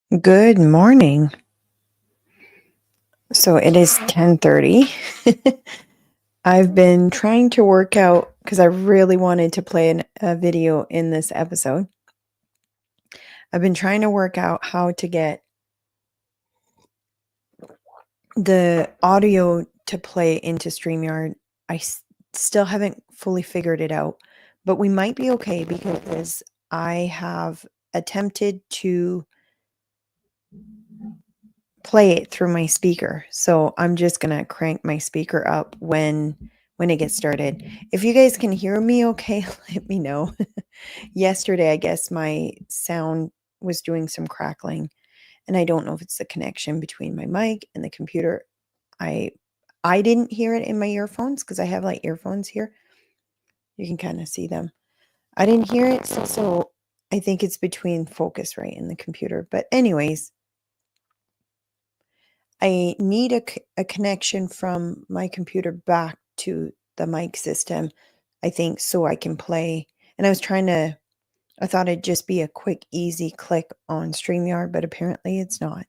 Good morning. So it is 10:30. I've been trying to work out because I really wanted to play a video in this episode. I've been trying to work out how to get the audio to play into StreamYard. I still haven't fully figured it out, but we might be okay because I have attempted to play it through my speaker. So I'm just going to crank my speaker up when it gets started. If you guys can hear me okay, let me know. Yesterday, I guess my sound was doing some crackling, and I don't know if it's the connection between my mic and the computer. I didn't hear it in my earphones because I have like earphones here. You can kind of see them. I didn't hear it, so I think it's between Focusrite and the computer. But anyways, I need a connection from my computer back to the mic system, I think, so I can play. And I thought it'd just be a quick, easy click on StreamYard, but apparently it's not.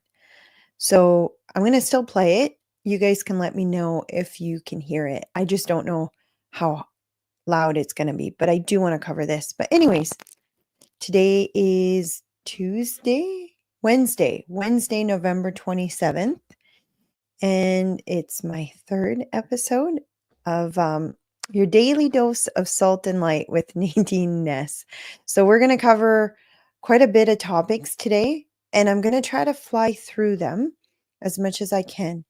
So I'm going to still play it. You guys can let me know if you can hear it. I just don't know how loud it's going to be, but I do want to cover this. But anyways, today is Wednesday, November 27th. And it's my third episode of your daily dose of salt and light with Nadine Ness. So we're going to cover quite a bit of topics today, and I'm going to try to fly through them as much as I can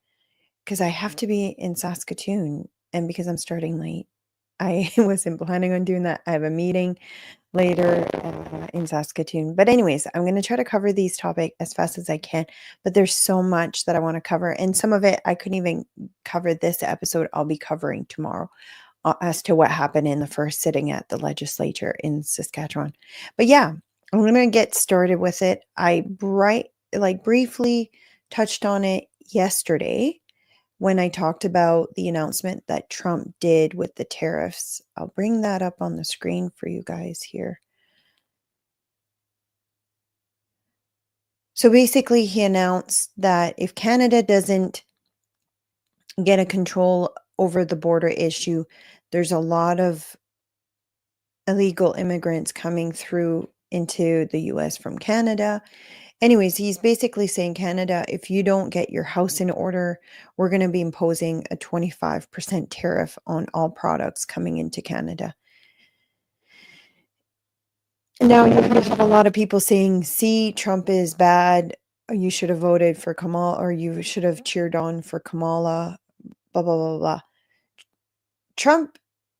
because I have to be in Saskatoon, and because I'm starting late. I wasn't planning on doing that. I have a meeting later in Saskatoon. But anyways, I'm going to try to cover these topics as fast as I can. But there's so much that I want to cover. And some of it I couldn't even cover this episode. I'll be covering tomorrow as to what happened in the first sitting at the legislature in Saskatchewan. But yeah, I'm going to get started with it. I briefly touched on it yesterday when I talked about the announcement that Trump did with the tariffs. I'll bring that up on the screen for you guys here. So basically, he announced that if Canada doesn't get a control over the border issue, there's a lot of illegal immigrants coming through into the US from Canada. Anyways, he's basically saying, Canada, if you don't get your house in order, we're going to be imposing a 25% tariff on all products coming into Canada. Now you have a lot of people saying, see, Trump is bad. You should have voted for Kamala, or you should have cheered on for Kamala, blah, blah, blah, blah. Trump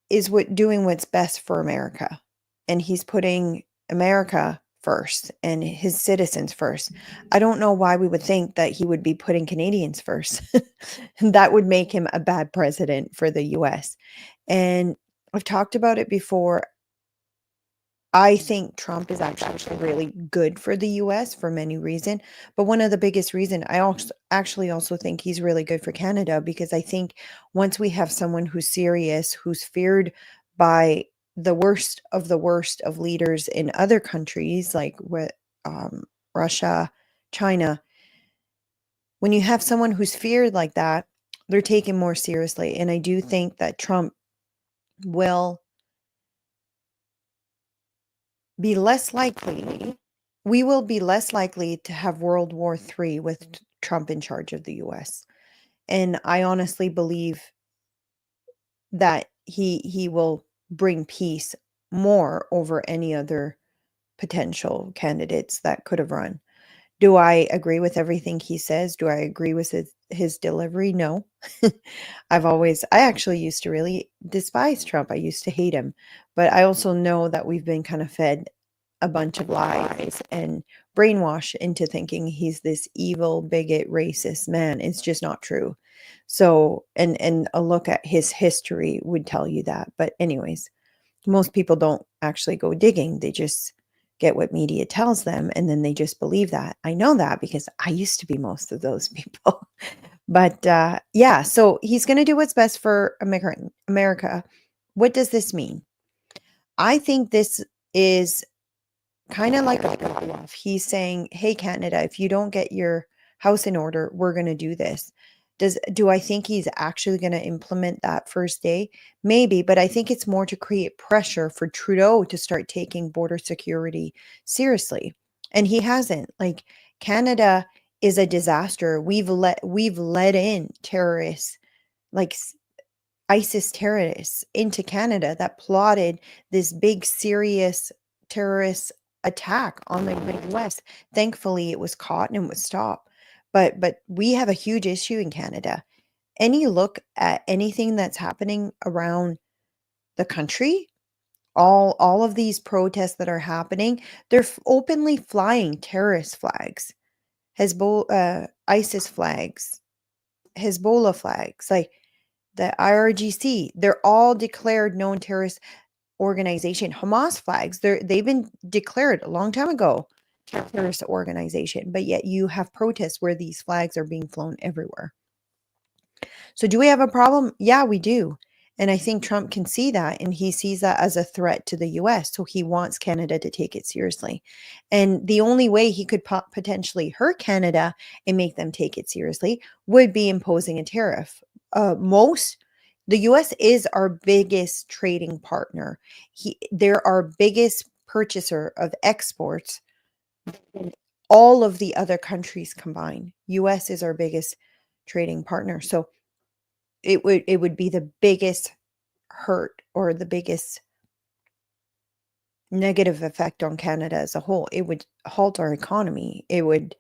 is doing what's best for America, and he's putting America first and his citizens first. I don't know why we would think that he would be putting Canadians first. That would make him a bad president for the US. And I've talked about it before. I think Trump is actually really good for the US for many reasons. But one of the biggest reason I also think he's really good for Canada, because I think once we have someone who's serious, who's feared by the worst of leaders in other countries like Russia, China, when you have someone who's feared like that, they're taken more seriously. And I do think that Trump will be less likely, we will be less likely to have World War III with Trump in charge of the US. And I honestly believe that he will bring peace more over any other potential candidates that could have run. Do I agree with everything he says? Do I agree with his delivery? No. I actually used to really despise Trump. I used to hate him. But I also know that we've been kind of fed a bunch of lies and brainwashed into thinking he's this evil, bigot, racist man. It's just not true. So, and a look at his history would tell you that. But anyways, most people don't actually go digging. They just get what media tells them, and then they just believe that. I know that because I used to be most of those people. But yeah, so he's going to do what's best for America. What does this mean? I think this is kind of like a bluff. He's saying, "Hey, Canada, if you don't get your house in order, we're going to do this." Do I think he's actually going to implement that first day? Maybe, but I think it's more to create pressure for Trudeau to start taking border security seriously. And he hasn't. Like, Canada is a disaster. We've let in terrorists, like ISIS terrorists into Canada that plotted this big, serious terrorist attack on the Midwest. Thankfully, it was caught and it was stopped. But we have a huge issue in Canada. Any look at anything that's happening around the country, all of these protests that are happening, they're openly flying terrorist flags, ISIS flags, Hezbollah flags, like the IRGC, they're all declared known terrorist organization. Hamas flags, they've been declared a long time ago terrorist organization, but yet you have protests where these flags are being flown everywhere. So do we have a problem? Yeah, we do. And I think Trump can see that, and he sees that as a threat to the US. So he wants Canada to take it seriously. And the only way he could potentially hurt Canada and make them take it seriously would be imposing a tariff. The US is our biggest trading partner. They're our biggest purchaser of exports than all of the other countries combined. US is our biggest trading partner. So it would be the biggest hurt or the biggest negative effect on Canada as a whole. It would halt our economy. It would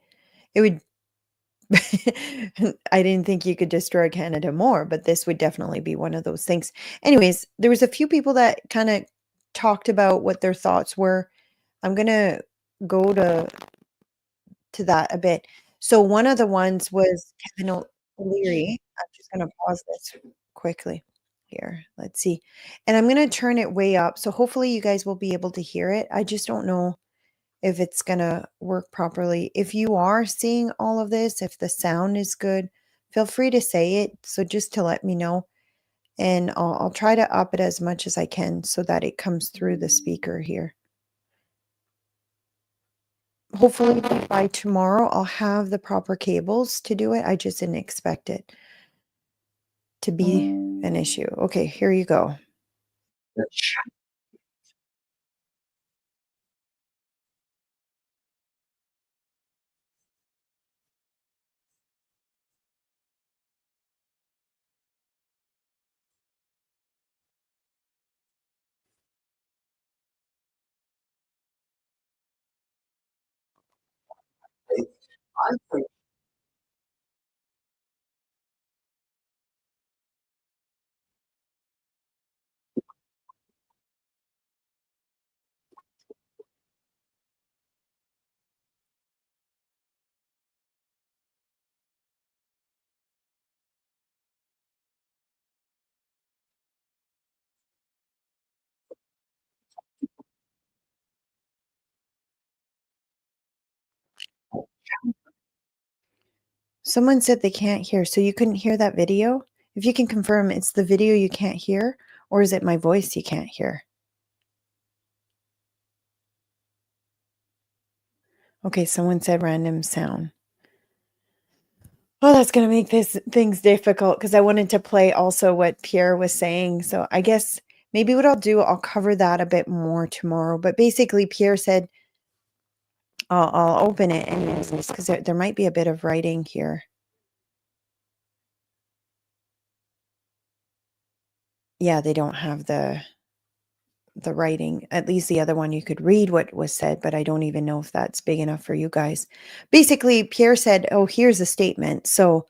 I didn't think you could destroy Canada more, but this would definitely be one of those things. Anyways, there was a few people that kind of talked about what their thoughts were. I'm going to go to that a bit. So one of the ones was Kevin O'Leary. I'm just going to pause this quickly here. Let's see. And I'm going to turn it way up. So hopefully you guys will be able to hear it. I just don't know if it's going to work properly. If you are seeing all of this, if the sound is good, feel free to say it. So just to let me know. And I'll try to up it as much as I can so that it comes through the speaker here. Hopefully by tomorrow I'll have the proper cables to do it. I just didn't expect it to be an issue. Okay, here you go. Someone said they can't hear, so you couldn't hear that video? If you can confirm it's the video you can't hear, or is it my voice you can't hear? Okay, someone said random sound. Oh, that's gonna make things difficult because I wanted to play also what Pierre was saying. So I guess maybe what I'll do, I'll cover that a bit more tomorrow. But basically, Pierre said I'll open it anyways because there might be a bit of writing here. Yeah, they don't have the writing. At least the other one you could read what was said, but I don't even know if that's big enough for you guys. Basically, Pierre said, "Oh, here's a statement." So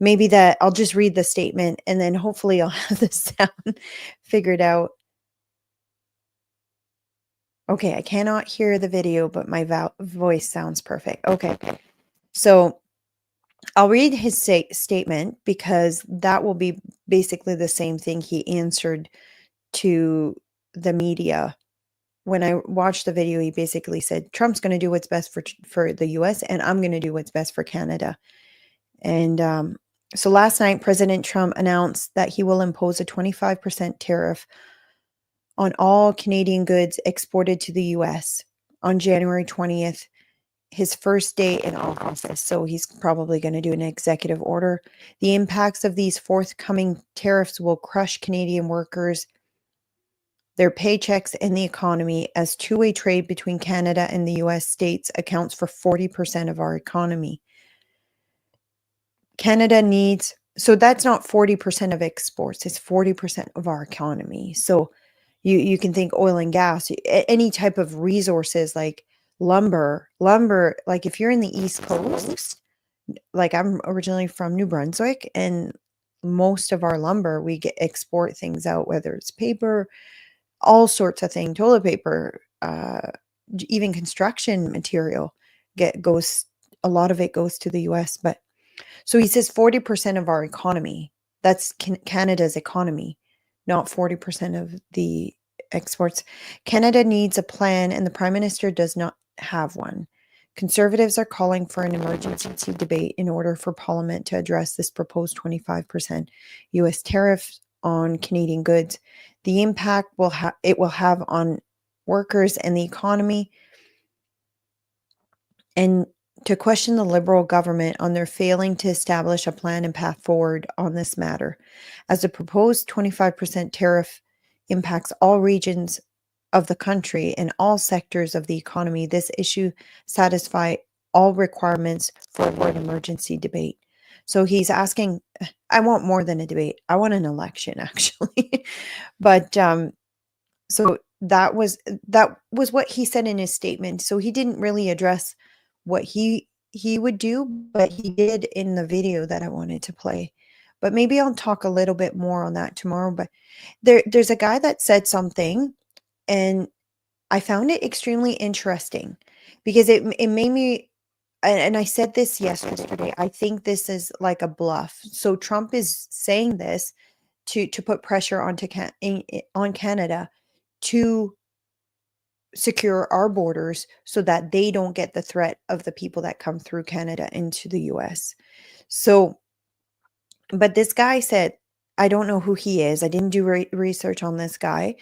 maybe that I'll just read the statement and then hopefully I'll have the sound figured out. Okay, I cannot hear the video, but my voice sounds perfect. Okay. So I'll read his statement because that will be basically the same thing he answered to the media. When I watched the video, he basically said, Trump's going to do what's best for the US, and I'm going to do what's best for Canada. And so last night, President Trump announced that he will impose a 25% tariff on all Canadian goods exported to the US. on January 20th, his first day in office. So he's probably going to do an executive order. The impacts of these forthcoming tariffs will crush Canadian workers, their paychecks, and the economy, as two-way trade between Canada and the US states accounts for 40% of our economy. Canada needs, so that's not 40% of exports, it's 40% of our economy. So you can think oil and gas, any type of resources like lumber, like if you're in the East Coast, like I'm originally from New Brunswick, and most of our lumber, we get export things out, whether it's paper, all sorts of things, toilet paper, even construction material goes, a lot of it goes to the US. But so he says 40% of our economy, that's Canada's economy, not 40% of the exports. Canada needs a plan, and the Prime Minister does not have one. Conservatives are calling for an emergency debate in order for Parliament to address this proposed 25% US tariff on Canadian goods. The impact it will have on workers and the economy, and to question the Liberal government on their failing to establish a plan and path forward on this matter. As the proposed 25% tariff impacts all regions of the country and all sectors of the economy, this issue satisfies all requirements for an emergency debate. So he's asking, I want more than a debate. I want an election, actually. But so that was what he said in his statement. So he didn't really address what he would do, but he did in the video that I wanted to play. But maybe I'll talk a little bit more on that tomorrow. But there's a guy that said something, and I found it extremely interesting because it made me, and I said this yesterday, I think this is like a bluff. So Trump is saying this to put pressure onto on Canada to secure our borders so that they don't get the threat of the people that come through Canada into the US. So, but this guy said, I don't know who he is. I didn't do research on this guy.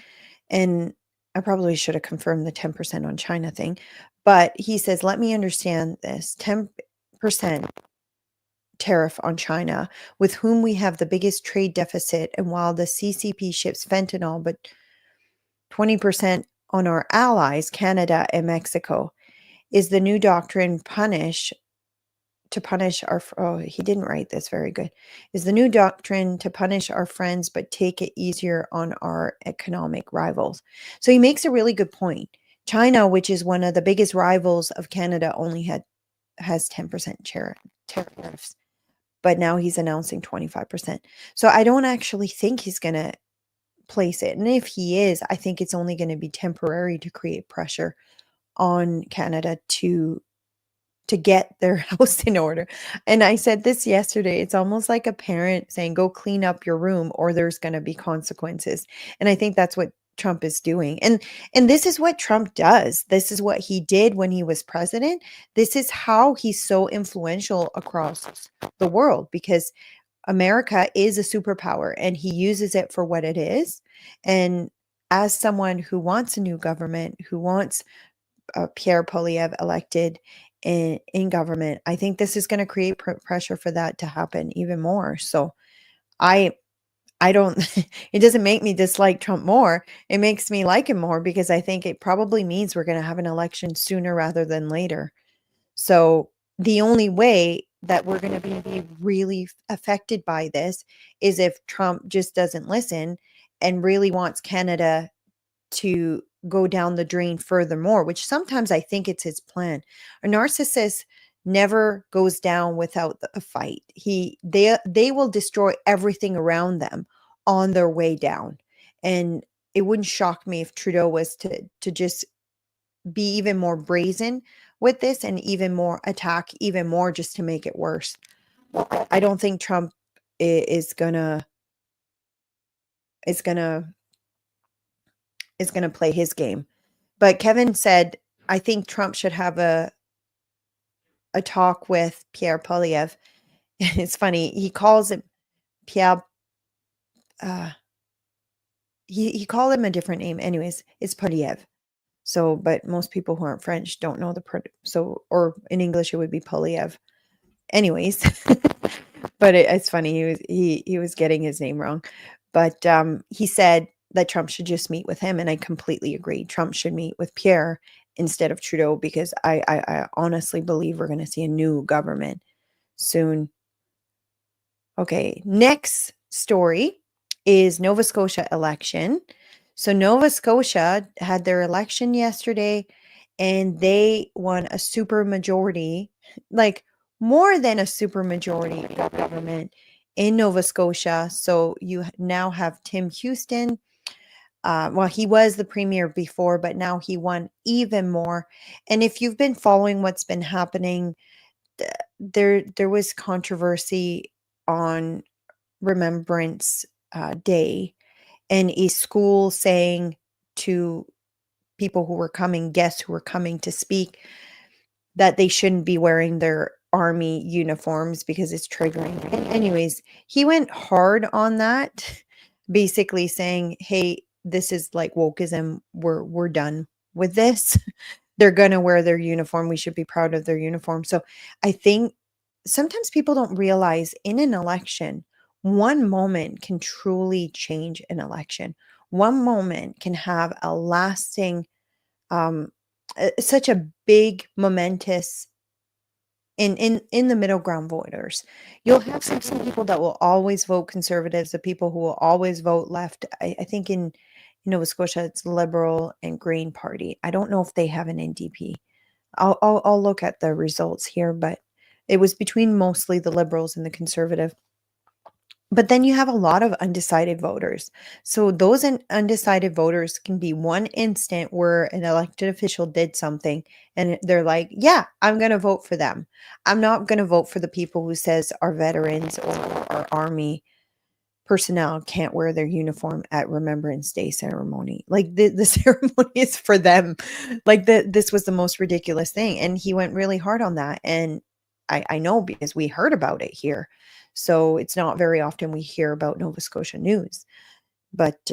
And I probably should have confirmed the 10% on China thing. But he says, let me understand this 10% tariff on China, with whom we have the biggest trade deficit. And while the CCP ships fentanyl, but 20% on our allies, Canada and Mexico, is the new doctrine to punish our, oh, he didn't write this very good, is the new doctrine to punish our friends, but take it easier on our economic rivals. So he makes a really good point. China, which is one of the biggest rivals of Canada, only has 10% tariffs, but now he's announcing 25%. So I don't actually think he's going to place it. And if he is, I think it's only going to be temporary to create pressure on Canada to get their house in order. And I said this yesterday, it's almost like a parent saying, go clean up your room or there's going to be consequences. And I think that's what Trump is doing. And this is what Trump does. This is what he did when he was president. This is how he's so influential across the world, because America is a superpower and he uses it for what it is. And as someone who wants a new government, who wants Pierre Poilievre elected in government, I think this is going to create pressure for that to happen even more. So I don't, it doesn't make me dislike Trump more. It makes me like him more because I think it probably means we're going to have an election sooner rather than later. So the only way that we're going to be really affected by this is if Trump just doesn't listen and really wants Canada to go down the drain furthermore, which sometimes I think it's his plan. A narcissist never goes down without a fight. They will destroy everything around them on their way down. And it wouldn't shock me if Trudeau was to just be even more brazen with this and even more attack even more just to make it worse. I don't think Trump is gonna play his game. But Kevin said, I think Trump should have a talk with Pierre Poilievre. It's funny, he calls him Pierre. He called him a different name. Anyways, it's Poilievre. So, but most people who aren't French don't know so, or in English it would be Polyev. Anyways, but it's funny he was getting his name wrong, but he said that Trump should just meet with him, and I completely agree. Trump should meet with Pierre instead of Trudeau because I honestly believe we're going to see a new government soon. Okay, next story is Nova Scotia election. So Nova Scotia had their election yesterday and they won a super majority, like more than a super majority of government in Nova Scotia. So you now have Tim Houston. Well, he was the premier before, but now he won even more. And if you've been following what's been happening, there was controversy on Remembrance Day, and a school saying to people who were coming, guests who were coming to speak, that they shouldn't be wearing their army uniforms because it's triggering. And anyways, he went hard on that, basically saying, "Hey, this is like wokeism. We're done with this. They're gonna wear their uniform. We should be proud of their uniform." So I think sometimes people don't realize in an election, one moment can truly change an election. One moment can have a lasting, such a big, momentous in the middle ground voters. You'll have some people that will always vote conservatives, the people who will always vote left. I think in Nova Scotia, it's Liberal and Green Party. I don't know if they have an NDP. I'll look at the results here, but it was between mostly the Liberals and the Conservative. But then you have a lot of undecided voters. So those undecided voters can be one instant where an elected official did something and they're like, "Yeah, I'm going to vote for them. I'm not going to vote for the people who says our veterans or our army personnel can't wear their uniform at Remembrance Day ceremony." Like the ceremony is for them. Like this was the most ridiculous thing. And he went really hard on that. And I know because we heard about it here. So it's not very often we hear about Nova Scotia news, but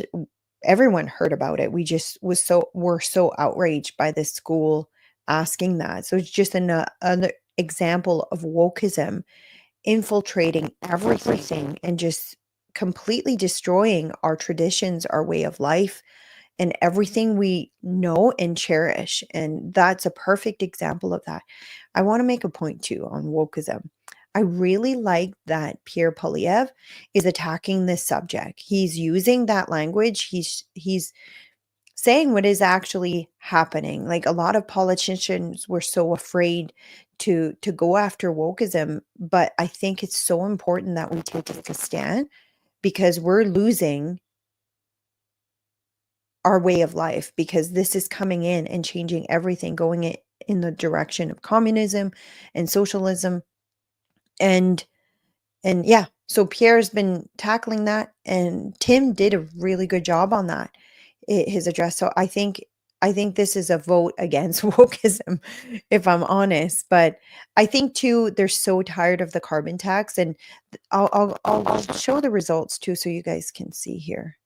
everyone heard about it. We just were so outraged by this school asking that. So it's just another example of wokeism infiltrating everything and just completely destroying our traditions, our way of life, and everything we know and cherish. And that's a perfect example of that. I want to make a point too on wokeism. I really like that Pierre Poilievre is attacking this subject. He's using that language. He's saying what is actually happening. Like a lot of politicians were so afraid to go after wokeism, but I think it's so important that we take a stand because we're losing our way of life because this is coming in and changing everything, going in the direction of communism and socialism. And yeah, so Pierre's been tackling that and Tim did a really good job on that, his address. So I think this is a vote against wokeism, if I'm honest. But I think too, they're so tired of the carbon tax, and I'll show the results too, so you guys can see here.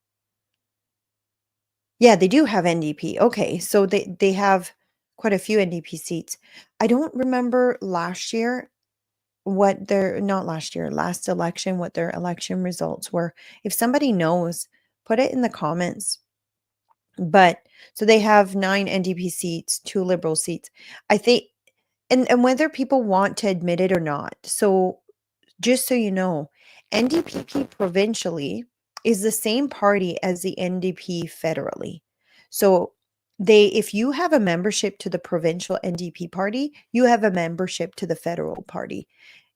Yeah, they do have NDP. Okay, so they have quite a few NDP seats. I don't remember last year what their not last year, last election, what their election results were. If somebody knows, put it in the comments. But so they have 9 NDP seats, 2 Liberal seats. I think and whether people want to admit it or not. So just so you know, NDP provincially is the same party as the NDP federally. So if you have a membership to the provincial NDP party, you have a membership to the federal party.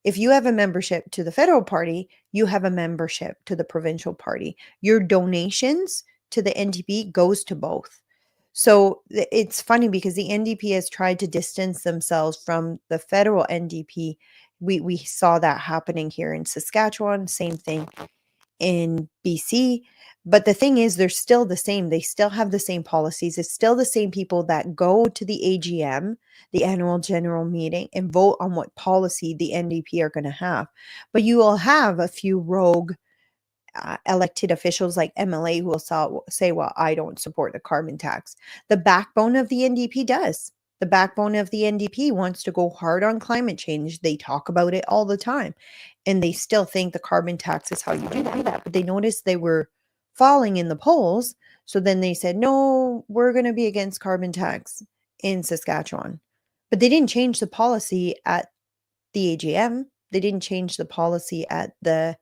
If you have a membership to the federal party, you have a membership to the provincial party. Your donations to the NDP goes to both. So it's funny because the NDP has tried to distance themselves from the federal NDP. We saw that happening here in Saskatchewan, same thing in BC. But the thing is, they're still the same. They still have the same policies. It's still the same people that go to the AGM, the annual general meeting, and vote on what policy the NDP are going to have. But you will have a few rogue elected officials like MLA who will say, well, I don't support the carbon tax. The backbone of the NDP does. The backbone of the NDP wants to go hard on climate change. They talk about it all the time. And they still think the carbon tax is how you do that. But they noticed they were falling in the polls. So then they said, no, we're going to be against carbon tax in Saskatchewan. But they didn't change the policy at the AGM. They didn't change the policy at the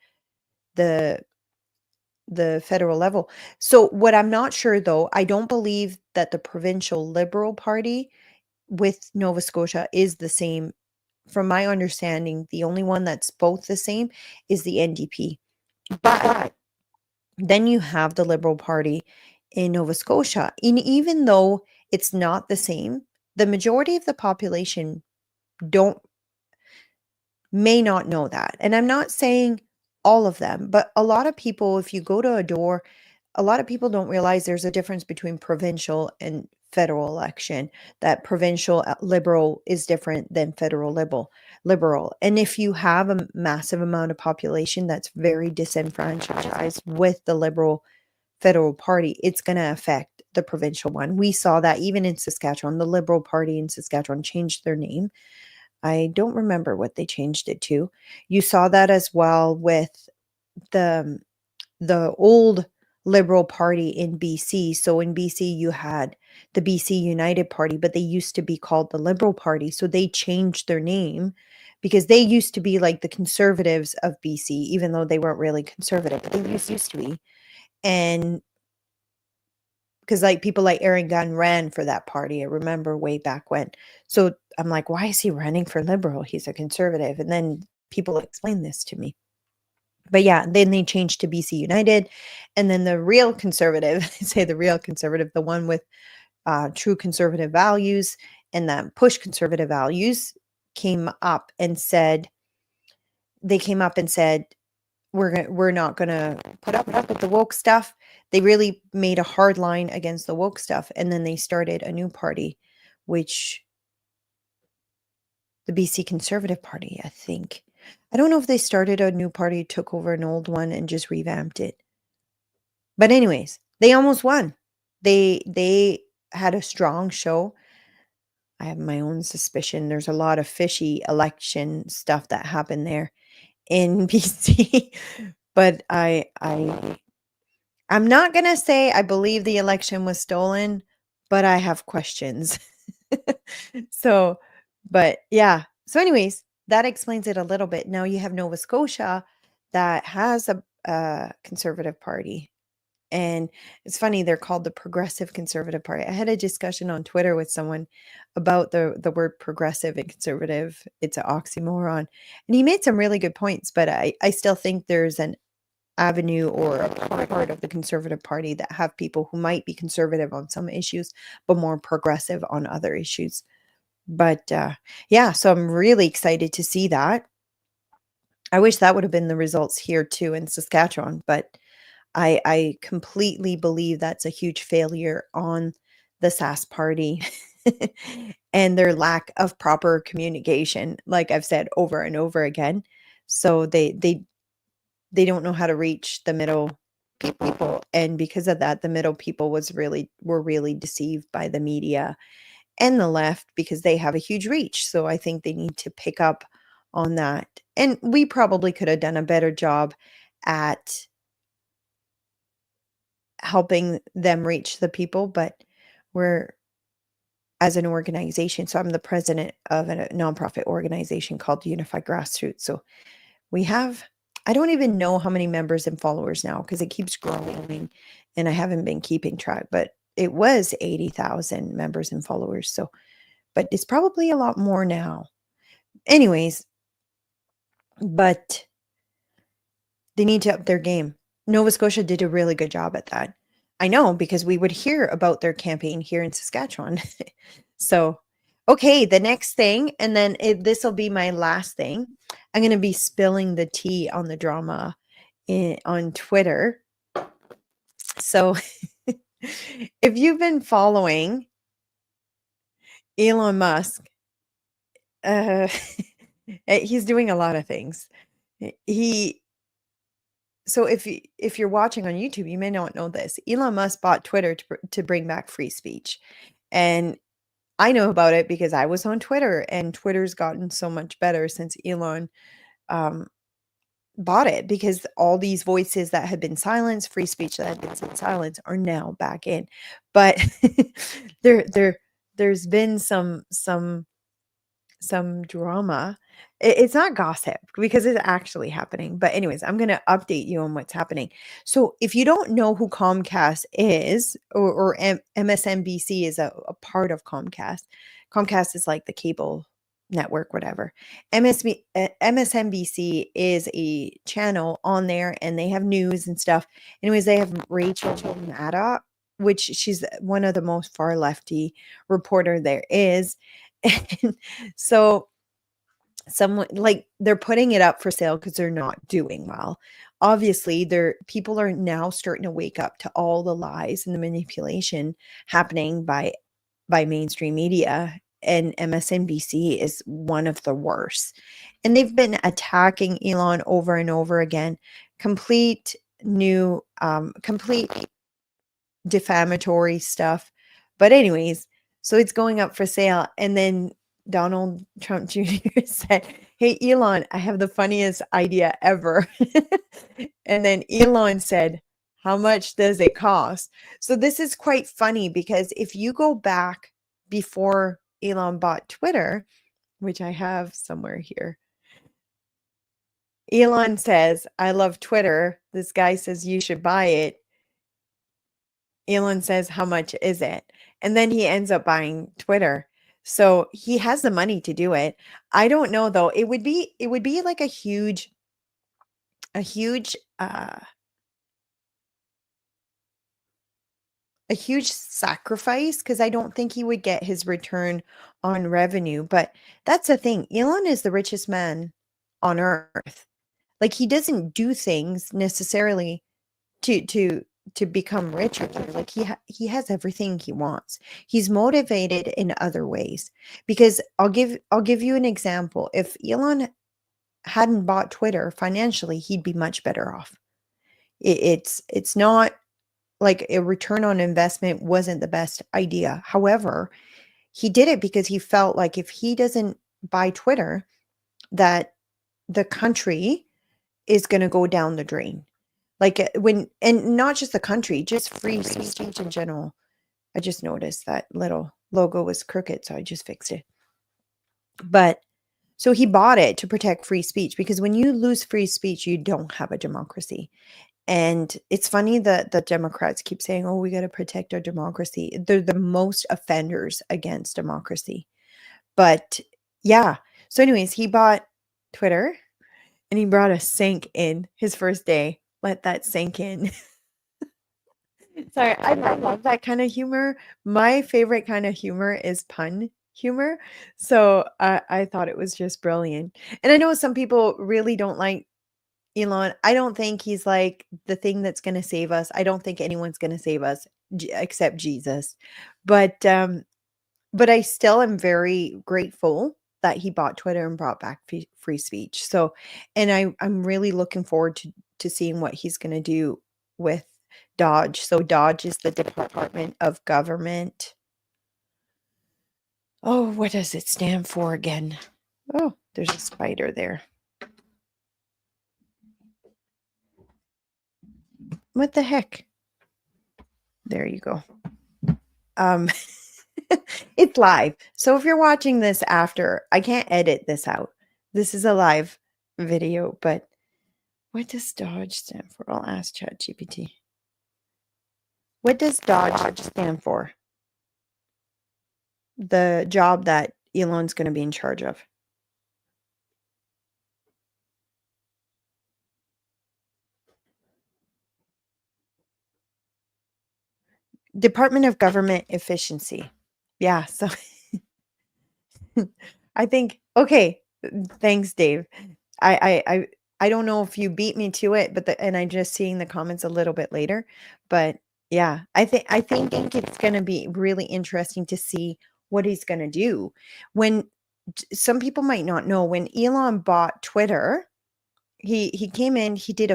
federal level. So what I'm not sure though, I don't believe that the provincial Liberal Party with Nova Scotia is the same. From my understanding, the only one that's both the same is the NDP. But then you have the Liberal Party in Nova Scotia. And even though it's not the same, the majority of the population may not know that. And I'm not saying all of them, but a lot of people, if you go to a door, a lot of people don't realize there's a difference between provincial and federal election, that provincial liberal is different than federal liberal. And if you have a massive amount of population that's very disenfranchised with the liberal federal party, it's going to affect the provincial one. We saw that even in Saskatchewan. The Liberal Party in Saskatchewan changed their name. I don't remember what they changed it to. You saw that as well with the old Liberal Party in BC. So in BC, you had the BC United Party, but they used to be called the Liberal Party. So they changed their name because they used to be like the conservatives of BC, even though they weren't really conservative, but they used to be. And because like people like Aaron Gunn ran for that party, I remember way back when. So I'm like, why is he running for Liberal? He's a conservative. And then people explain this to me. But yeah, then they changed to BC United. And then the real conservative, I say the real conservative, the one with true conservative values and that push conservative values came up and said, we're not going to put up with the woke stuff. They really made a hard line against the woke stuff. And then they started a new party, which the BC Conservative Party, I think. I don't know if they started a new party, took over an old one and just revamped it. But anyways, they almost won. They had a strong show. I have my own suspicion. There's a lot of fishy election stuff that happened there in BC. But I'm not going to say I believe the election was stolen, but I have questions. So, but yeah. So anyways, that explains it a little bit. Now you have Nova Scotia that has a conservative party. And it's funny, they're called the Progressive Conservative Party. I had a discussion on Twitter with someone about the word progressive and conservative. It's an oxymoron. And he made some really good points, but I still think there's an avenue or a part of the Conservative Party that have people who might be conservative on some issues, but more progressive on other issues. But yeah, so I'm really excited to see that. I wish that would have been the results here too in Saskatchewan, but I completely believe that's a huge failure on the Sask party and their lack of proper communication, like I've said over and over again. So they don't know how to reach the middle people, and because of that, the middle people were really deceived by the media and the left because they have a huge reach. So I think they need to pick up on that. And we probably could have done a better job at helping them reach the people, but we're as an organization. So I'm the president of a nonprofit organization called Unified Grassroots. So we have, I don't even know how many members and followers now because it keeps growing and I haven't been keeping track, but it was 80,000 members and followers. So, but it's probably a lot more now. Anyways, but they need to up their game. Nova Scotia did a really good job at that. I know because we would hear about their campaign here in Saskatchewan. So, okay, the next thing, and then this will be my last thing. I'm going to be spilling the tea on the drama on Twitter. So, if you've been following Elon Musk, he's doing a lot of things. He So if you're watching on YouTube, you may not know this. Elon Musk bought Twitter to bring back free speech. And I know about it because I was on Twitter, and Twitter's gotten so much better since Elon um, bought it, because all these voices that had been silenced, free speech that had been silenced, are now back in. But there there there's been some drama. It's not gossip because it's actually happening. But anyways, I'm going to update you on what's happening. So if you don't know who Comcast is, or MSNBC is a part of Comcast. Comcast is like the cable network, whatever. MSNBC is a channel on there, and they have news and stuff. Anyways, they have Rachel Maddow, which she's one of the most far lefty reporter there is. And so someone, like, they're putting it up for sale because they're not doing well. Obviously, people are now starting to wake up to all the lies and the manipulation happening by mainstream media, and MSNBC is one of the worst. And they've been attacking Elon over and over again. Complete defamatory stuff. But anyways, so it's going up for sale. And then Donald Trump Jr. said, "Hey, Elon, I have the funniest idea ever." And then Elon said, "How much does it cost?" So this is quite funny, because if you go back before Elon bought Twitter, which I have somewhere here, Elon says, "I love Twitter." This guy says, "You should buy it." Elon says, "How much is it?" And then he ends up buying Twitter. So he has the money to do it. I don't know though. It would be like a huge a huge sacrifice, because I don't think he would get his return on revenue. But that's the thing. Elon is the richest man on earth. Like, he doesn't do things necessarily to to to become richer. Like, he has everything he wants. He's motivated in other ways. Because I'll give you an example. If Elon hadn't bought Twitter, financially he'd be much better off. It's not like a return on investment wasn't the best idea. However, he did it because he felt like if he doesn't buy Twitter, that the country is going to go down the drain. Like, and not just the country, just free speech in general. I just noticed that little logo was crooked, so I just fixed it. But so he bought it to protect free speech, because when you lose free speech, you don't have a democracy. And it's funny that the Democrats keep saying, "Oh, we got to protect our democracy." They're the most offenders against democracy. But yeah. So anyways, he bought Twitter, and he brought a sink in his first day. Let that sink in. Sorry, I love that kind of humor. My favorite kind of humor is pun humor. So I thought it was just brilliant. And I know some people really don't like Elon. I don't think he's like the thing that's going to save us. I don't think anyone's going to save us except Jesus. But I still am very grateful that he bought Twitter and brought back free speech. So, and I'm really looking forward to seeing what he's going to do with Dodge. So Dodge is the Department of Government. Oh, what does it stand for again? Oh, there's a spider there. What the heck? There you go. Um It's live. So if you're watching this after, I can't edit this out. This is a live video, but what does Dodge stand for? I'll ask ChatGPT. What does Dodge stand for? The job that Elon's going to be in charge of. Department of Government Efficiency. Yeah, so I think, okay, thanks, Dave. I don't know if you beat me to it, but and I'm just seeing the comments a little bit later. But yeah, I think it's going to be really interesting to see what he's going to do. When some people might not know, when Elon bought Twitter, he came in, he did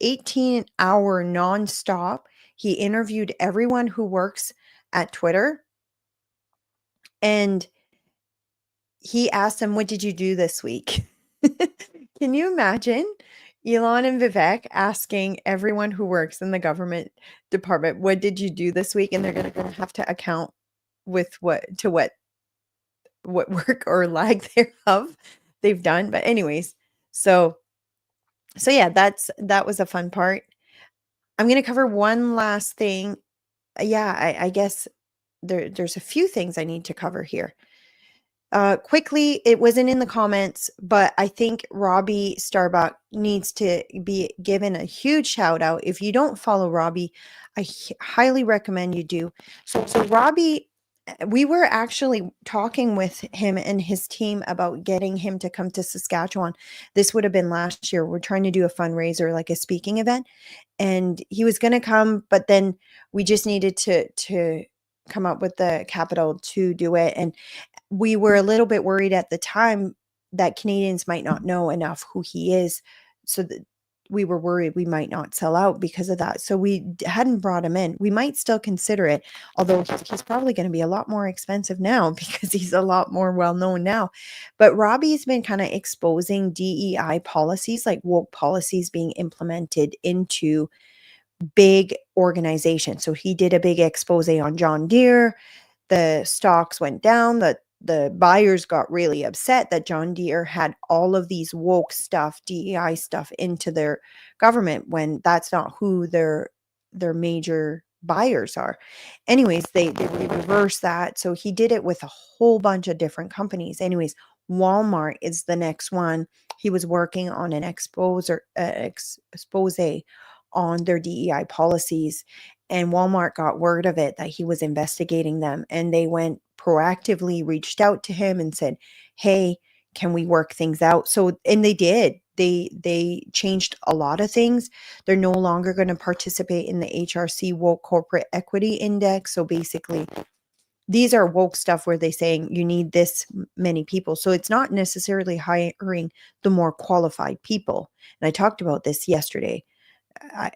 18-hour nonstop. He interviewed everyone who works at Twitter, and he asked them, "What did you do this week?" Can you imagine Elon and Vivek asking everyone who works in the government department, "What did you do this week?" And they're gonna have to account with what work or lack thereof they've done. But anyways, so yeah, that was a fun part. I'm gonna cover one last thing. Yeah, I guess there's a few things I need to cover here. Quickly, it wasn't in the comments, but I think Robbie Starbuck needs to be given a huge shout out. If you don't follow Robbie, I highly recommend you do. So Robbie, we were actually talking with him and his team about getting him to come to Saskatchewan. This would have been last year. We're trying to do a fundraiser, like a speaking event, and he was going to come, but then we just needed to come up with the capital to do it. And we were a little bit worried at the time that Canadians might not know enough who he is. So that we were worried we might not sell out because of that. So we hadn't brought him in. We might still consider it, although he's probably going to be a lot more expensive now because he's a lot more well known now. But Robbie's been kind of exposing DEI policies, like woke policies being implemented into big organizations. So he did a big expose on John Deere. The stocks went down. The buyers got really upset that John Deere had all of these woke stuff, DEI stuff into their government when that's not who their major buyers are. Anyways, they reversed that. So he did it with a whole bunch of different companies. Anyways, Walmart is the next one. He was working on an expose on their DEI policies, and Walmart got word of it that he was investigating them, and they went proactively reached out to him and said, "Hey, can we work things out?" So, and they did. They changed a lot of things. They're no longer going to participate in the HRC Woke Corporate Equity Index. So basically, these are woke stuff where they're saying you need this many people. So it's not necessarily hiring the more qualified people. And I talked about this yesterday.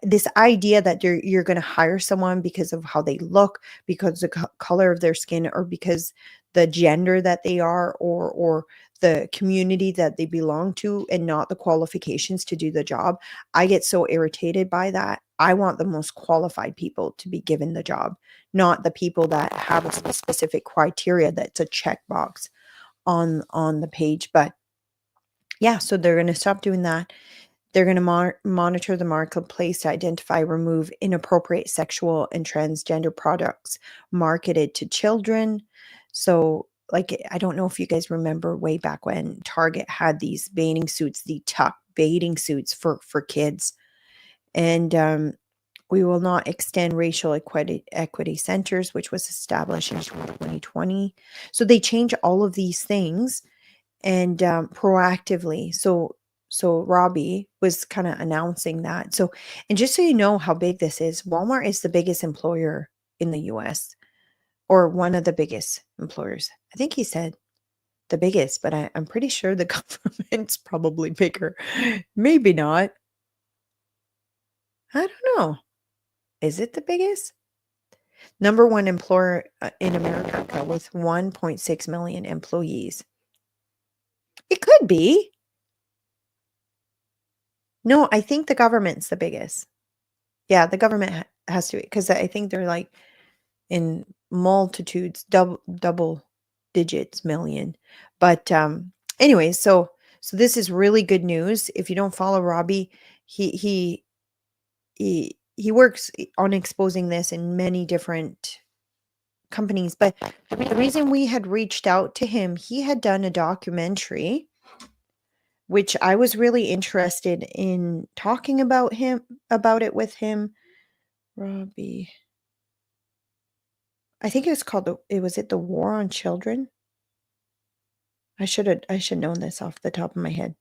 This idea that you're going to hire someone because of how they look, because the color of their skin, or because the gender that they are, or the community that they belong to, and not the qualifications to do the job. I get so irritated by that. I want the most qualified people to be given the job, not the people that have a specific criteria that's a checkbox on the page. But yeah, so they're going to stop doing that. They're going to monitor the marketplace to identify, remove inappropriate sexual and transgender products marketed to children. So, like, I don't know if you guys remember way back when Target had these bathing suits, the tuck bathing suits for kids. And we will not extend racial equity centers, which was established in 2020. So they change all of these things, and proactively. So Robbie was kind of announcing that. So, and just so you know how big this is, Walmart is the biggest employer in the US, or one of the biggest employers. I think he said the biggest, but I'm pretty sure the government's probably bigger. Maybe not. I don't know. Is it the biggest? Number one employer in America with 1.6 million employees. It could be. No, I think the government's the biggest. Yeah, the government has to, because I think they're like in multitudes, double digits million. But anyways, so this is really good news. If you don't follow Robbie, he works on exposing this in many different companies. But the reason we had reached out to him, he had done a documentary, which I was really interested in talking about it with him. Robbie. I think it was called the War on Children? I should know this off the top of my head.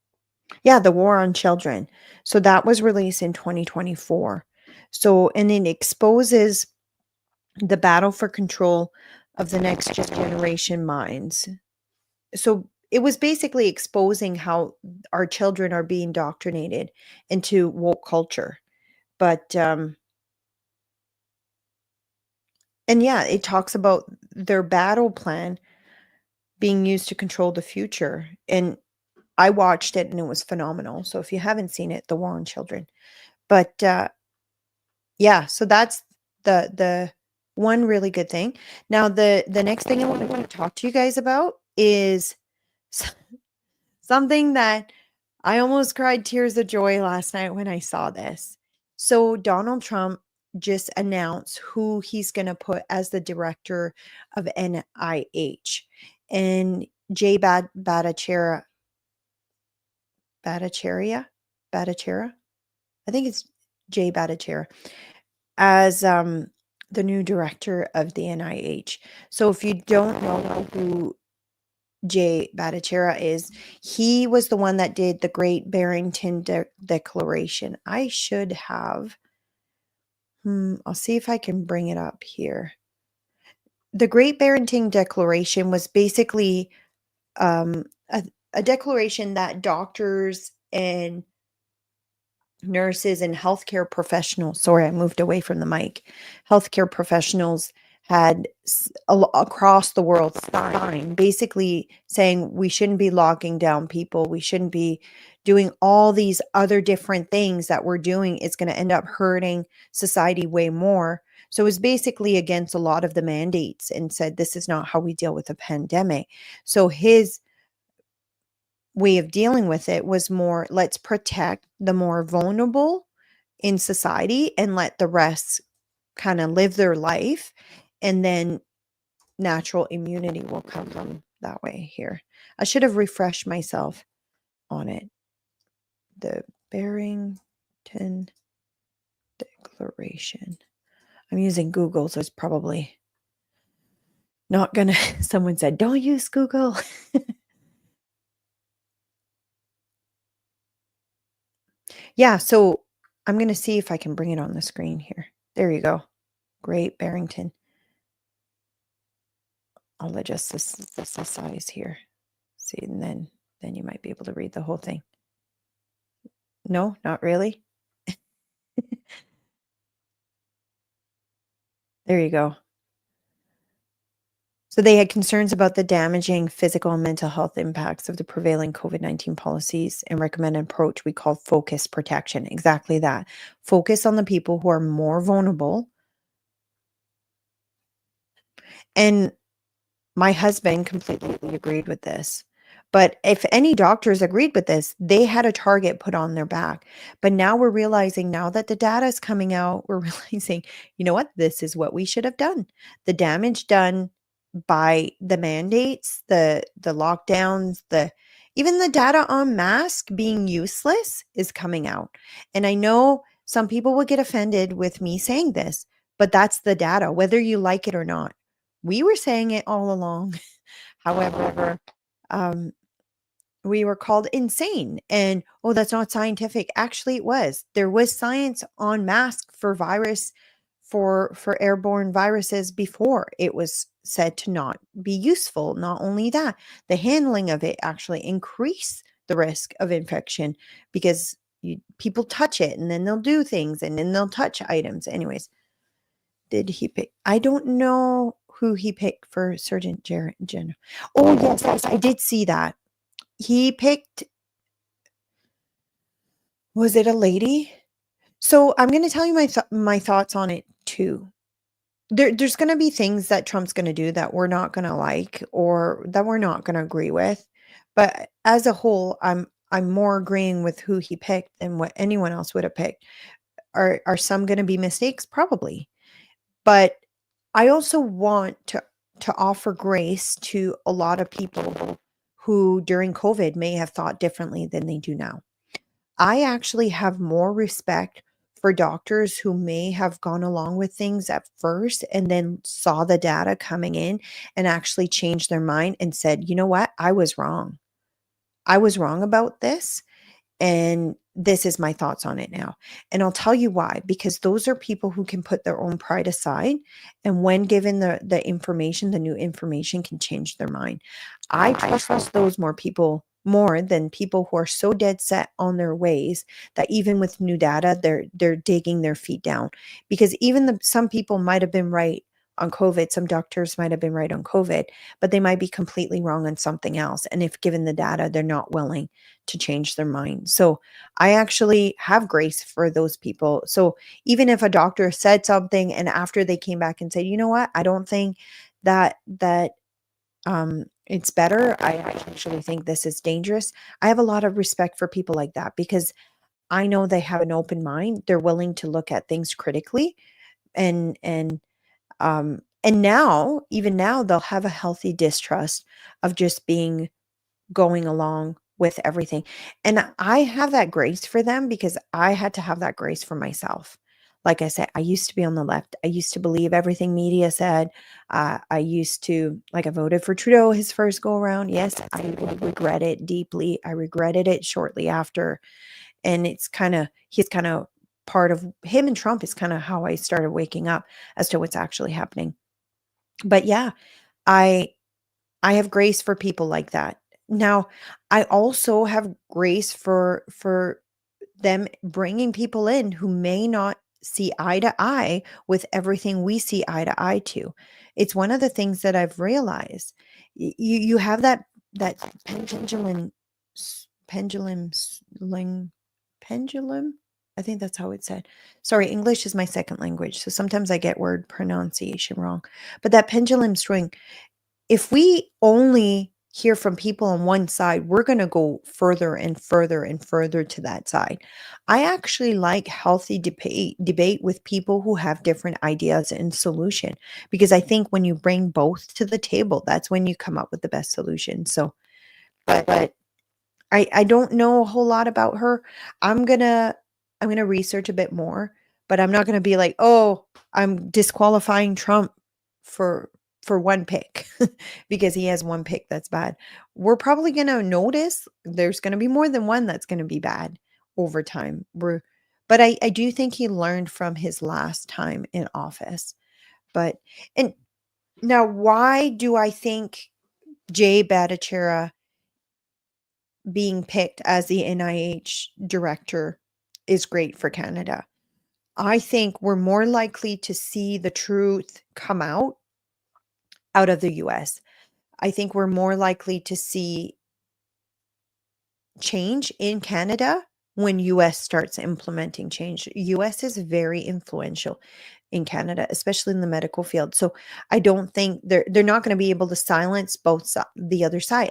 Yeah, The War on Children. So that was released in 2024. So, and it exposes the battle for control of the next generation minds. So it was basically exposing how our children are being indoctrinated into woke culture. But, and yeah, it talks about their battle plan being used to control the future. And I watched it and it was phenomenal. So if you haven't seen it, The War on Children. But yeah, so that's the one really good thing. Now the next thing I want to talk to you guys about is s- something that I almost cried tears of joy last night when I saw this. So Donald Trump just announced who he's going to put as the director of NIH. And Jay Bhattacharya, Bhattacharya, I think it's Jay Bhattacharya, as the new director of the NIH. So if you don't know who Jay Bhattacharya is, he was the one that did the Great Barrington Declaration. I should have, I'll see if I can bring it up here. The Great Barrington Declaration was basically um, a, a declaration that doctors and nurses and healthcare professionals, sorry, I moved away from the mic. Healthcare professionals had across the world sign basically saying we shouldn't be locking down people. We shouldn't be doing all these other different things that we're doing. It's going to end up hurting society way more. So it was basically against a lot of the mandates and said this is not how we deal with a pandemic. So his way of dealing with it was more, let's protect the more vulnerable in society and let the rest kind of live their life, and then natural immunity will come from that way. Here, I should have refreshed myself on it. The Barrington Declaration. I'm using Google, so it's probably not gonna someone said don't use Google. Yeah, so I'm going to see if I can bring it on the screen here. There you go. Great Barrington. I'll adjust the size here. See, and then you might be able to read the whole thing. No, not really. There you go. So they had concerns about the damaging physical and mental health impacts of the prevailing COVID-19 policies and recommend an approach we call focus protection. Exactly that. Focus on the people who are more vulnerable. And my husband completely agreed with this. But if any doctors agreed with this, they had a target put on their back. But now we're realizing, now that the data is coming out, we're realizing, you know what? This is what we should have done. The damage done by the mandates, the lockdowns, the even the data on mask being useless is coming out. And I know some people will get offended with me saying this, but that's the data, whether you like it or not. We were saying it all along. However, um, we were called insane and, oh, that's not scientific. Actually, it was. There was science on masks for virus, for airborne viruses before it was said to not be useful. Not only that, the handling of it actually increased the risk of infection because people touch it and then they'll do things and then they'll touch items. Anyways, did he pick? I don't know who he picked for Surgeon General. Oh, yes, I did see that. He picked, was it a lady? So I'm going to tell you my thoughts on it too. There's going to be things that Trump's going to do that we're not going to like or that we're not going to agree with. But as a whole, I'm more agreeing with who he picked than what anyone else would have picked. Are some going to be mistakes? Probably. But I also want to offer grace to a lot of people who during COVID may have thought differently than they do now. I actually have more respect for doctors who may have gone along with things at first and then saw the data coming in and actually changed their mind and said, "You know what? I was wrong. I was wrong about this. And this is my thoughts on it now." And I'll tell you why, because those are people who can put their own pride aside. And when given the information, the new information can change their mind. I trust those more people more than people who are so dead set on their ways that even with new data, they're digging their feet down. Because even some people might have been right on COVID, some doctors might have been right on COVID, but they might be completely wrong on something else. And if given the data, they're not willing to change their mind. So I actually have grace for those people. So even if a doctor said something and after they came back and said, you know what, I don't think that it's better. I actually think this is dangerous. I have a lot of respect for people like that because I know they have an open mind. They're willing to look at things critically and now, even now, they'll have a healthy distrust of just going along with everything. And I have that grace for them because I had to have that grace for myself. Like I said, I used to be on the left. I used to believe everything media said. I used to, like, I voted for Trudeau his first go around. Yes, I regret it deeply. I regretted it shortly after. And he's kind of part of him and Trump is kind of how I started waking up as to what's actually happening. But yeah, I I have grace for people like that. Now, I also have grace for them bringing people in who may not see eye to eye with everything we see eye to eye to. It's one of the things that I've realized. You have that pendulum sling pendulum. I think that's how it's said. Sorry, English is my second language, so sometimes I get word pronunciation wrong. But that pendulum swing, if we only hear from people on one side, we're going to go further and further and further to that side. I actually like healthy debate with people who have different ideas and solution because I think when you bring both to the table, that's when you come up with the best solution. So, but I don't know a whole lot about her. I'm gonna I'm gonna research a bit more, but I'm not gonna be like, "Oh, I'm disqualifying Trump for one pick," because he has one pick that's bad. We're probably gonna notice there's gonna be more than one that's gonna be bad over time. But I do think he learned from his last time in office. But and now why do I think Jay Bhattacharya being picked as the NIH director is great for Canada? I think we're more likely to see the truth come out of the US. I think we're more likely to see change in Canada when US starts implementing change. US is very influential in Canada, especially in the medical field. So I don't think they're not going to be able to silence the other side.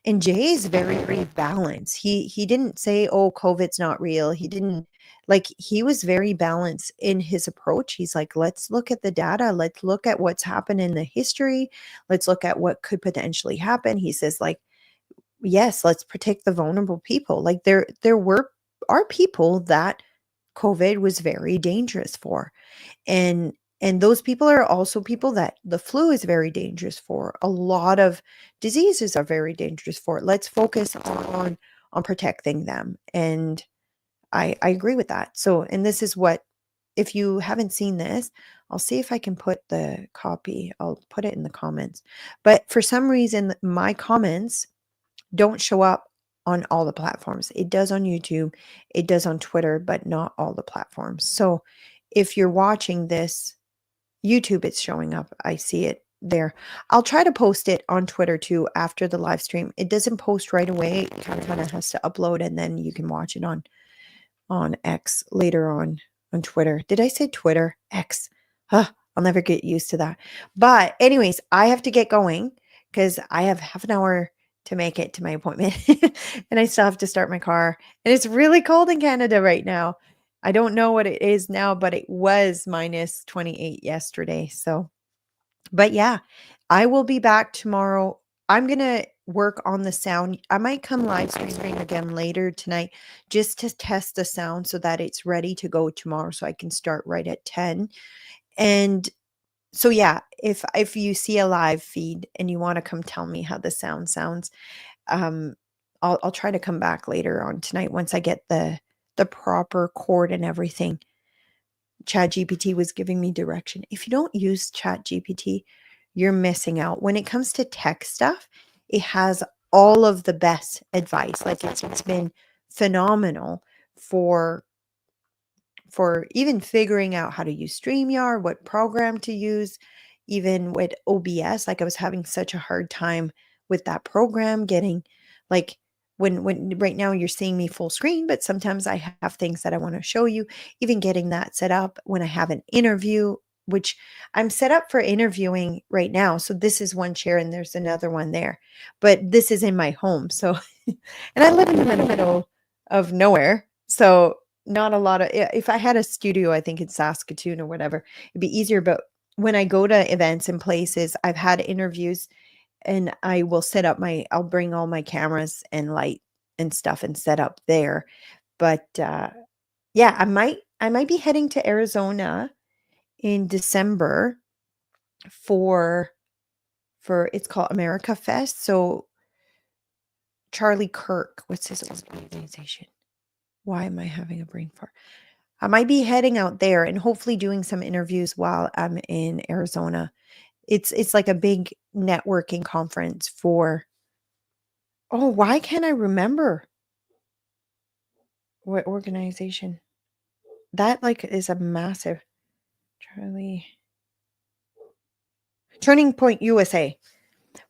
And Jay is very balanced. He didn't say, "Oh, COVID's not real." He didn't, like, he was very balanced in his approach. He's like, "Let's look at the data. Let's look at what's happened in the history. Let's look at what could potentially happen." He says, like, yes, let's protect the vulnerable people. Like, there are people that COVID was very dangerous for. And those people are also people that the flu is very dangerous for. A lot of diseases are very dangerous for. Let's focus on protecting them. And I agree with that. So, and this is what, if you haven't seen this, I'll see if I can put the copy. I'll put it in the comments. But for some reason, my comments don't show up on all the platforms. It does on YouTube, it does on Twitter, but not all the platforms. So if you're watching this, YouTube, it's showing up. I see it there. I'll try to post it on Twitter too after the live stream. It doesn't post right away. It kind of has to upload and then you can watch it on X later on Twitter. Did I say Twitter? X. Huh, I'll never get used to that. But anyways, I have to get going because I have half an hour to make it to my appointment and I still have to start my car. And it's really cold in Canada right now. I don't know what it is now, but it was minus 28 yesterday. So, but yeah, I will be back tomorrow. I'm going to work on the sound. I might come live stream again later tonight just to test the sound so that it's ready to go tomorrow so I can start right at 10. And so yeah, if you see a live feed and you want to come tell me how the sound sounds, um I'll try to come back later on tonight once I get the proper cord and everything. ChatGPT was giving me direction. If you don't use ChatGPT, you're missing out. When it comes to tech stuff, it has all of the best advice. Like it's been phenomenal for even figuring out how to use StreamYard, what program to use, even with OBS. Like I was having such a hard time with that program getting like when right now you're seeing me full screen, but sometimes I have things that I want to show you, even getting that set up when I have an interview, which I'm set up for interviewing right now. So this is one chair and there's another one there. But this is in my home. So and I live in the middle of nowhere. So not a lot of if I had a studio, I think in Saskatoon or whatever, it'd be easier. But when I go to events and places, I've had interviews and I will I'll bring all my cameras and light and stuff and set up there. But yeah, I might be heading to Arizona in December for it's called America Fest. So Charlie Kirk, what's his organization? Why am I having a brain fart? I might be heading out there and hopefully doing some interviews while I'm in Arizona. It's like a big networking conference for oh, why can't I remember what organization? That like is a massive Charlie Turning Point USA.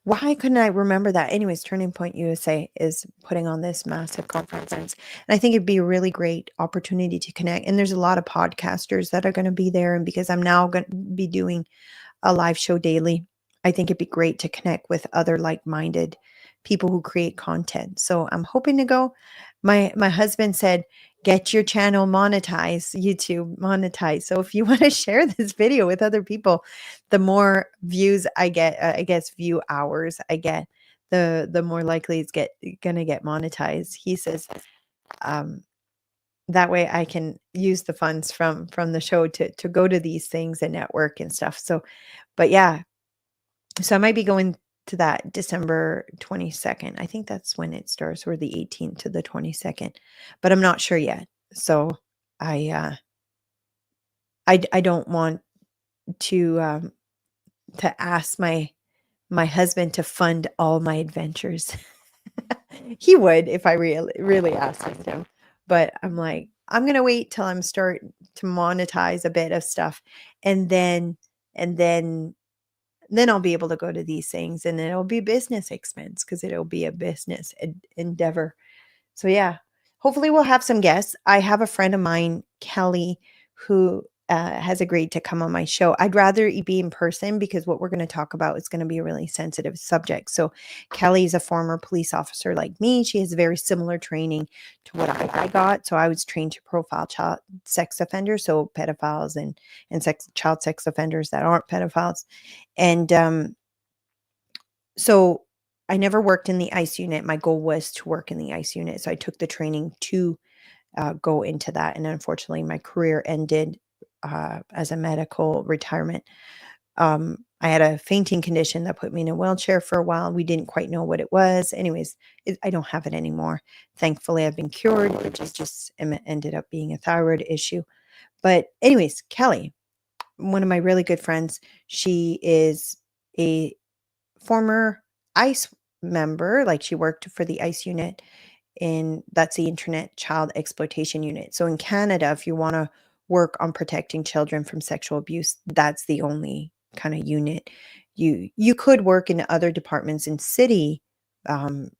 Why couldn't I remember that? Anyways, Turning Point USA is putting on this massive conference. And I think it'd be a really great opportunity to connect. And there's a lot of podcasters that are going to be there. And because I'm now going to be doing a live show daily, I think it'd be great to connect with other like-minded people who create content. So I'm hoping to go. My husband said, get your channel monetized, YouTube monetized. So if you want to share this video with other people, the more views I get, I guess view hours I get, the more likely it's gonna get monetized. He says, um, that way I can use the funds from the show to go to these things and network and stuff. So, but yeah, so I might be going to that December 22nd. I think that's when it starts, or the 18th to the 22nd, but I'm not sure yet. So I I don't want to ask my husband to fund all my adventures. He would if I really asked him. But I'm like, I'm gonna wait till I'm start to monetize a bit of stuff, and and then then I'll be able to go to these things, and it'll be business expense because it'll be a business endeavor. So yeah, hopefully we'll have some guests. I have a friend of mine, Kelly, who has agreed to come on my show. I'd rather it be in person because what we're going to talk about is going to be a really sensitive subject. So Kelly is a former police officer like me. She has very similar training to what I got. So I was trained to profile child sex offenders, so pedophiles and child sex offenders that aren't pedophiles. And so I never worked in the ICE unit. My goal was to work in the ICE unit. So I took the training to go into that. And unfortunately, my career ended as a medical retirement. I had a fainting condition that put me in a wheelchair for a while. We didn't quite know what it was. Anyways, I don't have it anymore. Thankfully, I've been cured, which is just ended up being a thyroid issue. But anyways, Kelly, one of my really good friends, she is a former ICE member, like she worked for the ICE unit in that's the Internet Child Exploitation Unit. So in Canada, if you want to work on protecting children from sexual abuse, that's the only kind of unit. You could work in other departments in city um,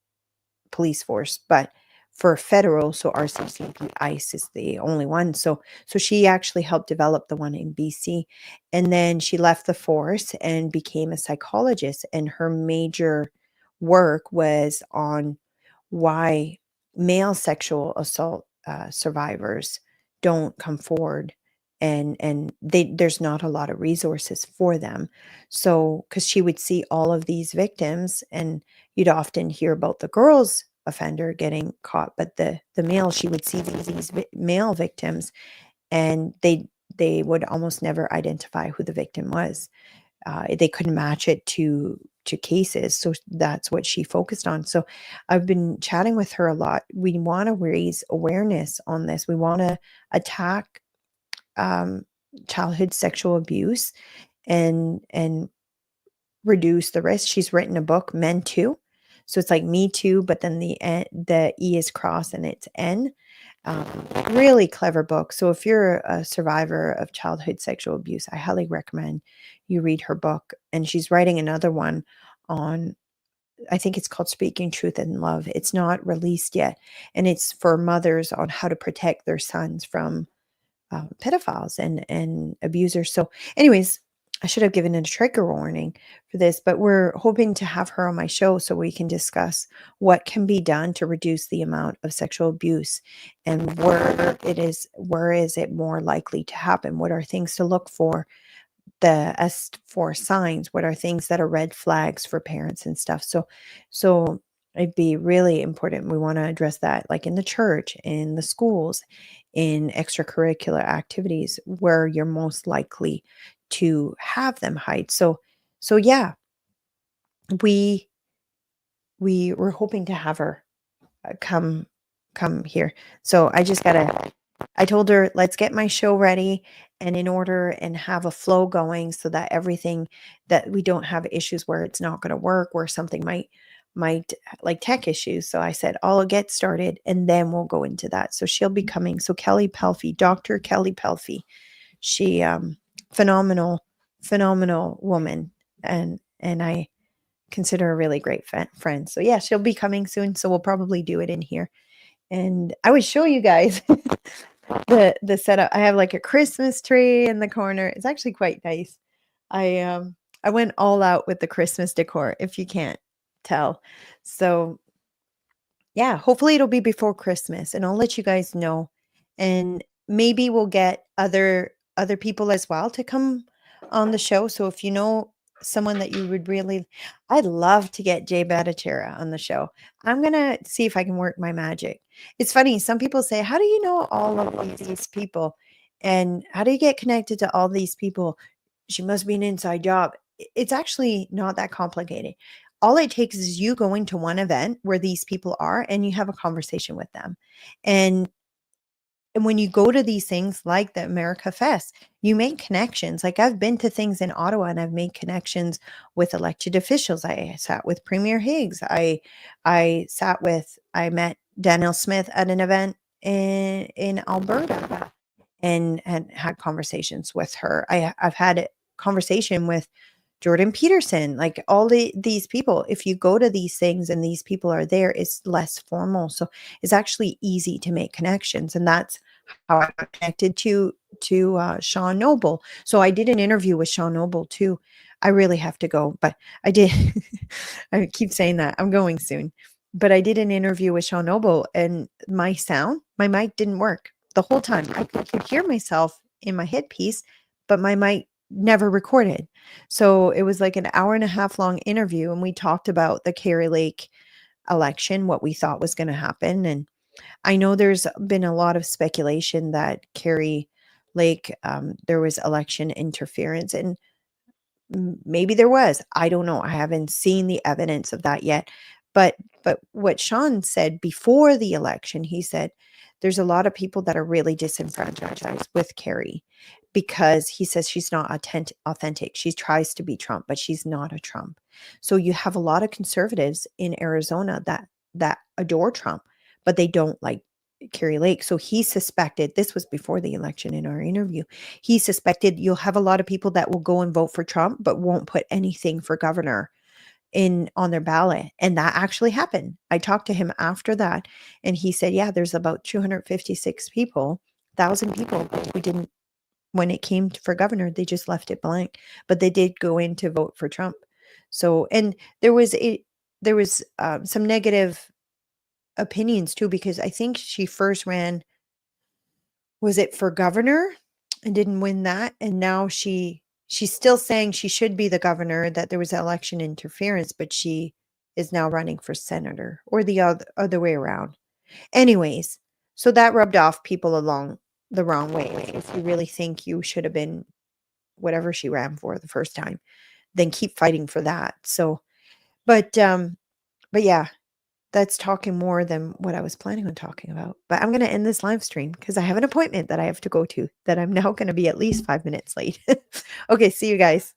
police force, but for federal, so RCCP ICE is the only one. So she actually helped develop the one in BC, and then she left the force and became a psychologist. And her major work was on why male sexual assault survivors don't come forward, and there's not a lot of resources for them. So because she would see all of these victims, and you'd often hear about the girls offender getting caught, but the male, she would see these male victims, and they would almost never identify who the victim was. They couldn't match it to cases, so that's what she focused on. So I've been chatting with her a lot. We want to raise awareness on this. We want to attack um, childhood sexual abuse and reduce the risk. She's written a book, Men Too. So it's like Me Too, but then the E is crossed and it's N. Really clever book. So if you're a survivor of childhood sexual abuse, I highly recommend you read her book. And she's writing another one on, I think it's called Speaking Truth in Love. It's not released yet. And it's for mothers on how to protect their sons from pedophiles and abusers. So, anyways, I should have given a trigger warning for this, but we're hoping to have her on my show so we can discuss what can be done to reduce the amount of sexual abuse and where is it more likely to happen? What are things to look for? As for signs, what are things that are red flags for parents and stuff. So it'd be really important. We want to address that, like in the church, in the schools, in extracurricular activities where you're most likely to have them hide. So yeah, we we were hoping to have her come here. So I told her, let's get my show ready and in order and have a flow going so that everything that we don't have issues where it's not going to work, where something might like tech issues. So I said, I'll get started and then we'll go into that. So she'll be coming. So Kelly Pelfy, Dr. Kelly Pelfy, she phenomenal woman and I consider her a really great friend. So yeah, she'll be coming soon. So we'll probably do it in here. And I would show you guys the setup. I have like a Christmas tree in the corner. It's actually quite nice. I went all out with the Christmas decor, if you can't tell. So yeah, hopefully it'll be before Christmas and I'll let you guys know. And maybe we'll get other people as well to come on the show. So if you know someone that you would really, I'd love to get Jay Bhattacharya on the show. I'm going to see if I can work my magic. It's funny. Some people say, how do you know all of these people? And how do you get connected to all these people? She must be an inside job. It's actually not that complicated. All it takes is you going to one event where these people are and you have a conversation with them. And when you go to these things like the America Fest, you make connections. Like I've been to things in Ottawa and I've made connections with elected officials. I sat with Premier Higgs. I met Danielle Smith at an event in Alberta and had conversations with her. I've had a conversation with Jordan Peterson, like these people. If you go to these things and these people are there, it's less formal. So it's actually easy to make connections. And that's how I got connected to Sean Noble. So I did an interview with Sean Noble too. I really have to go, but I did. I keep saying that I'm going soon, but I did an interview with Sean Noble and my mic didn't work the whole time. I could hear myself in my headpiece, but my mic never recorded. So it was like an hour and a half long interview. And we talked about the Carrie Lake election, what we thought was going to happen. And I know there's been a lot of speculation that Carrie Lake, there was election interference. And maybe there was. I don't know. I haven't seen the evidence of that yet. But what Sean said before the election, he said there's a lot of people that are really disenfranchised with Carrie because he says she's not authentic. She tries to be Trump, but she's not a Trump. So you have a lot of conservatives in Arizona that adore Trump, but they don't like Carrie Lake. So he suspected, this was before the election in our interview, he suspected you'll have a lot of people that will go and vote for Trump, but won't put anything for governor on their ballot. And that actually happened. I talked to him after that and he said, yeah, there's about 256 people, 1,000 people who didn't, when it came for governor, they just left it blank, but they did go in to vote for Trump. So, and there was some negative opinions too, because I think she first ran, was it for governor and didn't win that? And now she's still saying she should be the governor, that there was election interference, but she is now running for senator, or the other way around. Anyways, so that rubbed off people along the wrong way. If you really think you should have been whatever she ran for the first time, then keep fighting for that. So, but yeah, that's talking more than what I was planning on talking about. But I'm going to end this live stream because I have an appointment that I have to go to that I'm now going to be at least 5 minutes late. Okay, see you guys.